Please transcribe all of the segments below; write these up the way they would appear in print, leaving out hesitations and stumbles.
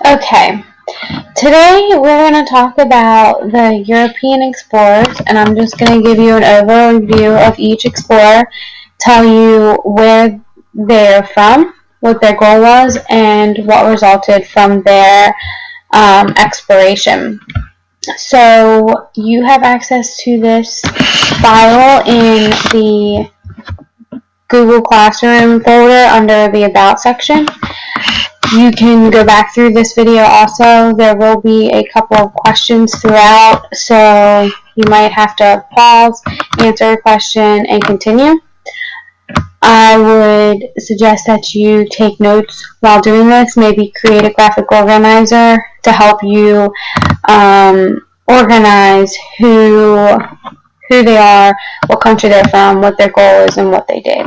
Okay, today we're going to talk about the European explorers, and I'm just going to give you an overview of each explorer, tell you where they're from, what their goal was, and what resulted from their exploration. So you have access to this file in the Google Classroom folder under the About section. You can go back through this video also. There will be a couple of questions throughout, so you might have to pause, answer a question, and continue. I would suggest that you take notes while doing this. Maybe create a graphic organizer to help you organize who they are, what country they're from, what their goal is, and what they did.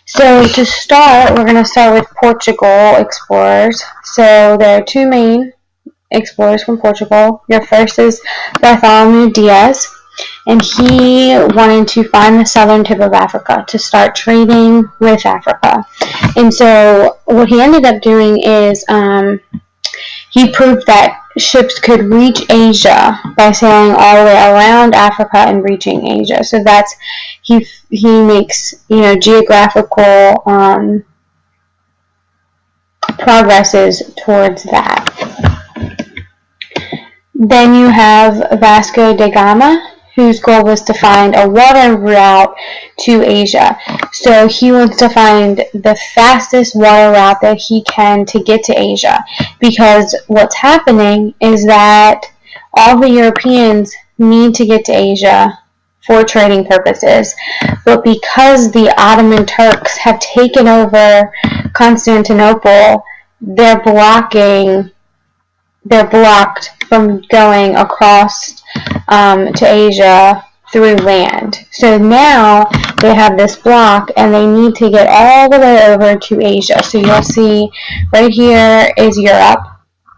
So to start, we're going to start with Portugal explorers. So there are two main explorers from Portugal. Your first is Bartholomew Diaz, and he wanted to find the southern tip of Africa to start trading with Africa. And so what he ended up doing is he proved that ships could reach Asia by sailing all the way around Africa and reaching Asia. So that's he makes geographical progresses towards that. Then you have Vasco da Gama, whose goal was to find a water route to Asia. So he wants to find the fastest water route that he can to get to Asia, because what's happening is that all the Europeans need to get to Asia for trading purposes, but because the Ottoman Turks have taken over Constantinople, they're blocked from going across to Asia through land. So now they have this block and they need to get all the way over to Asia. So you'll see right here is Europe.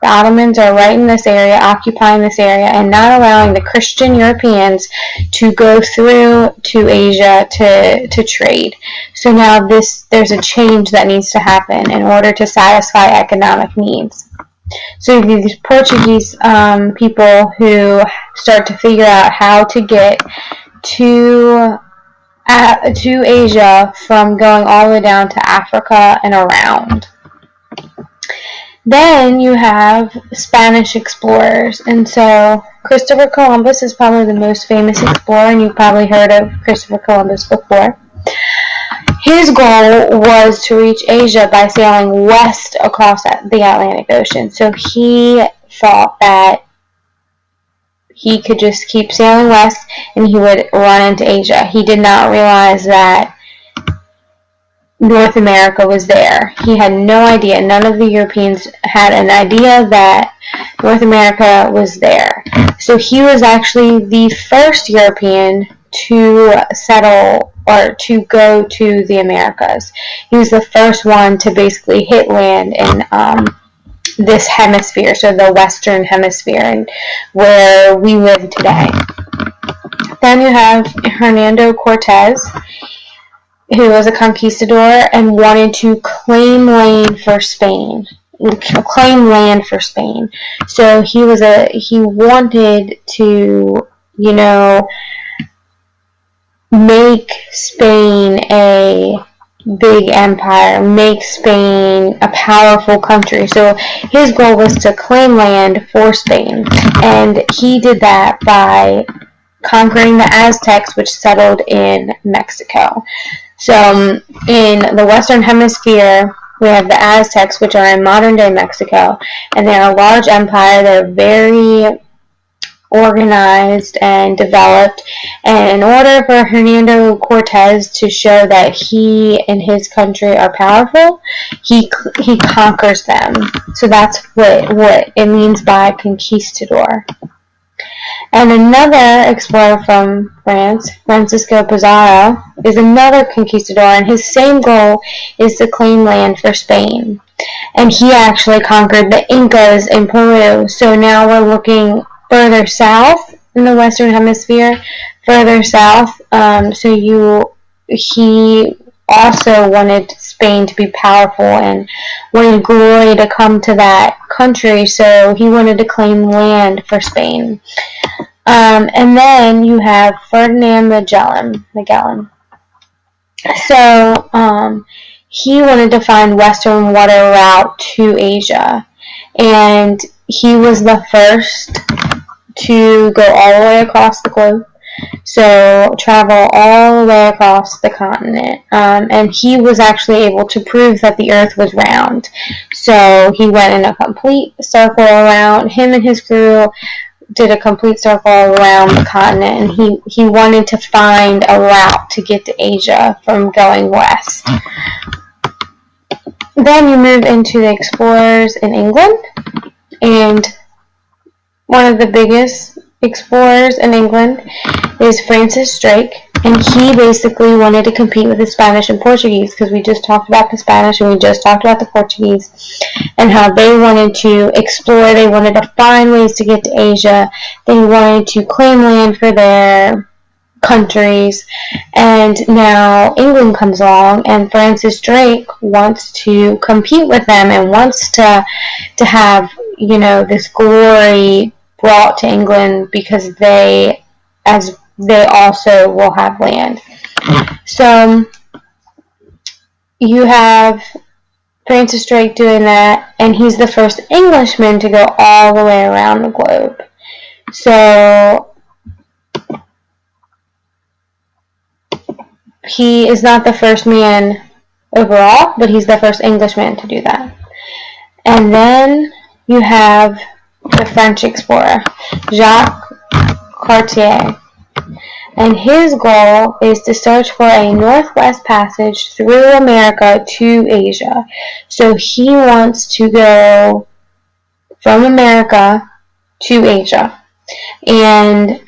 The Ottomans are right in this area, occupying this area, and not allowing the Christian Europeans to go through to Asia to trade. So now there's a change that needs to happen in order to satisfy economic needs. So these Portuguese people who start to figure out how to get to Asia from going all the way down to Africa and around. Then you have Spanish explorers, and so Christopher Columbus is probably the most famous explorer, and you've probably heard of Christopher Columbus before. His goal was to reach Asia by sailing west across the Atlantic Ocean. So he thought that he could just keep sailing west and he would run into Asia. He did not realize that North America was there. He had no idea. None of the Europeans had an idea that North America was there. So he was actually the first European to settle or to go to the Americas. He was the first one to basically hit land in this hemisphere, so the Western Hemisphere, and where we live today. Then you have Hernando Cortez, who was a conquistador and wanted to claim land for Spain. So he wanted to, make Spain a big empire, make Spain a powerful country. So his goal was to claim land for Spain, and he did that by conquering the Aztecs, which settled in Mexico. So in the Western Hemisphere, we have the Aztecs, which are in modern-day Mexico, and they're a large empire. They're very organized and developed, and in order for Hernando Cortez to show that he and his country are powerful, he conquers them. So that's what it means by conquistador. And another explorer from France, Francisco Pizarro, is another conquistador, and his same goal is to claim land for Spain. And he actually conquered the Incas in Peru. So now we're looking further south in the Western Hemisphere, further south. He also wanted Spain to be powerful and wanted glory to come to that country, so he wanted to claim land for Spain. And then you have Ferdinand Magellan. So he wanted to find western water route to Asia, and he was the first to go all the way across the globe. So travel all the way across the continent. And he was actually able to prove that the earth was round. So he went in a complete circle around. Him and his crew did a complete circle around the continent, and he wanted to find a route to get to Asia from going west. Then you move into the explorers in England, and one of the biggest explorers in England is Francis Drake, and he basically wanted to compete with the Spanish and Portuguese, because we just talked about the Spanish and we just talked about the Portuguese and how they wanted to explore, they wanted to find ways to get to Asia, they wanted to claim land for their countries, and now England comes along and Francis Drake wants to compete with them and wants to have, you know, this glory brought to England because they also will have land. So you have Francis Drake doing that, and he's the first Englishman to go all the way around the globe. So he is not the first man overall, but he's the first Englishman to do that. And then you have the French explorer, Jacques Cartier. And his goal is to search for a northwest passage through America to Asia. So he wants to go from America to Asia. And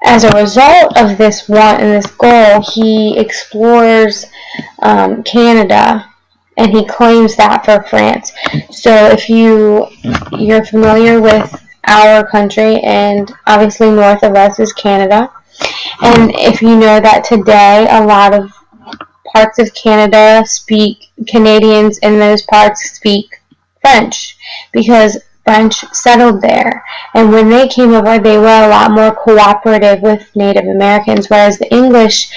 as a result of this want and this goal, he explores Canada, and he claims that for France. So if you're familiar with our country, and obviously north of us is Canada, and if you know that today a lot of parts of Canada Canadians in those parts speak French, because French settled there. And when they came over, they were a lot more cooperative with Native Americans, whereas the English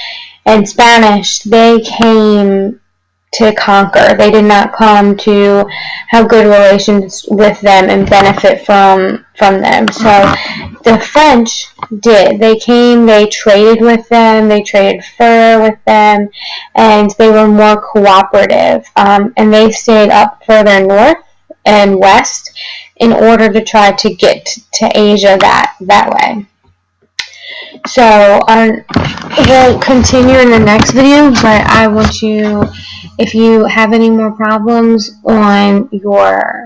and Spanish, they came to conquer. They did not come to have good relations with them and benefit from them. So the French did. They came, they traded with them, they traded fur with them, and they were more cooperative. And they stayed up further north and west in order to try to get to Asia that way. So we'll continue in the next video, but I want you, if you have any more problems on your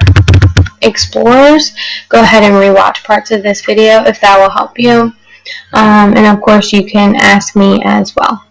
explorers, go ahead and rewatch parts of this video if that will help you. And of course you can ask me as well.